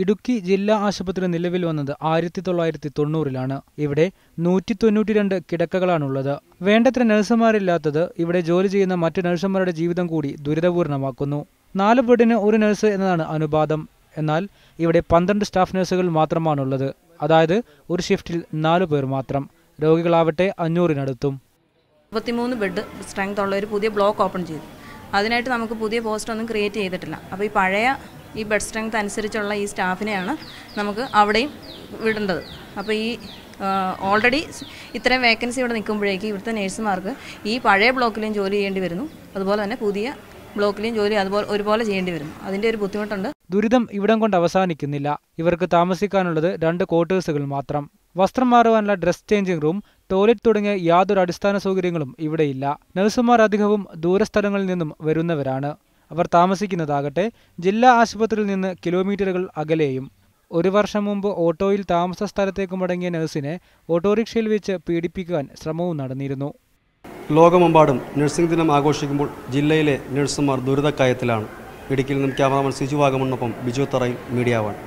ഇടുക്കി ജില്ലാ ആശുപത്രി നിലവിൽ വന്നത് 1990-ലാണ്. ഇവിടെ 192 കിടക്കകളാണുള്ളത്. വേണ്ടത്ര നഴ്സുമാരില്ലാത്തത് ഇവിടെ ജോലി ചെയ്യുന്ന മറ്റു നഴ്സുമാരുടെ ജീവിതം കൂടി ദുരിതപൂർണമാക്കുന്നു. 4 ബെഡിന് 1 നഴ്സ് എന്നതാണ് അനുപാതം. എന്നാൽ ഇവിടെ 12 സ്റ്റാഫ് നഴ്സുകൾ മാത്രമാണുള്ളത്. അതായത് ഒരു ഷിഫ്റ്റിൽ 4 പേർ മാത്രം. രോഗികളാവട്ടെ 500-നടുത്തും. 33 ബെഡ് സ്ട്രെങ്ത് ഉള്ള ഒരു പുതിയ ബ്ലോക്ക് ഓപ്പൺ ചെയ്തു. അതിനായിട്ട് നമുക്ക് പുതിയ പോസ്റ്റ് ഒന്നും ക്രിയേറ്റ് ചെയ്തിട്ടില്ല. അപ്പോൾ ഈ പഴയ ഈ ബെഡ് സ്ട്രെങ്ത് അനുസരിച്ചുള്ള ഈ സ്റ്റാഫിനെയാണ് നമുക്ക് അവിടെയും വിടേണ്ടത്. അപ്പോൾ ഈ ഓൾറെഡി ഇത്രയും വേക്കൻസി ഇവിടെ നിൽക്കുമ്പോഴേക്ക് ഇവിടുത്തെ നേഴ്സുമാർക്ക് ഈ പഴയ ബ്ലോക്കിലും ജോലി ചെയ്യേണ്ടി വരുന്നു. അതുപോലെ തന്നെ പുതിയ ബ്ലോക്കിലും ജോലി ഒരുപോലെ ചെയ്യേണ്ടി വരുന്നു. അതിൻ്റെ ഒരു ബുദ്ധിമുട്ടുണ്ട്. ദുരിതം ഇവിടം കൊണ്ട് അവസാനിക്കുന്നില്ല. ഇവർക്ക് താമസിക്കാനുള്ളത് 2 ക്വാർട്ടേഴ്സുകൾ മാത്രം. വസ്ത്രം മാറുവാനുള്ള ഡ്രസ് ചേഞ്ചിങ് റൂം, ടോയ്ലറ്റ് തുടങ്ങിയ യാതൊരു അടിസ്ഥാന സൗകര്യങ്ങളും ഇവിടെയില്ല. നഴ്സുമാർ അധികവും ദൂരസ്ഥലങ്ങളിൽ നിന്നും വരുന്നവരാണ്. അവർ താമസിക്കുന്നതാകട്ടെ ജില്ലാ ആശുപത്രിയിൽ നിന്ന് കിലോമീറ്ററുകൾ അകലെയും. 1 വർഷം മുമ്പ് ഓട്ടോയിൽ താമസ സ്ഥലത്തേക്ക് മടങ്ങിയ നഴ്സിനെ ഓട്ടോറിക്ഷയിൽ വെച്ച് പീഡിപ്പിക്കാൻ ശ്രമവും നടന്നിരുന്നു. ലോകമെമ്പാടും നഴ്സിംഗ് ദിനം ആഘോഷിക്കുമ്പോൾ ജില്ലയിലെ നഴ്സുമാർ ദുരിതക്കയത്തിലാണ്. ഇടുക്കിയിൽ നിന്നും ക്യാമറാമാൻ സിജു വാഗമണ്ണൊപ്പം ബിജു തറയിൽ, മീഡിയ 1.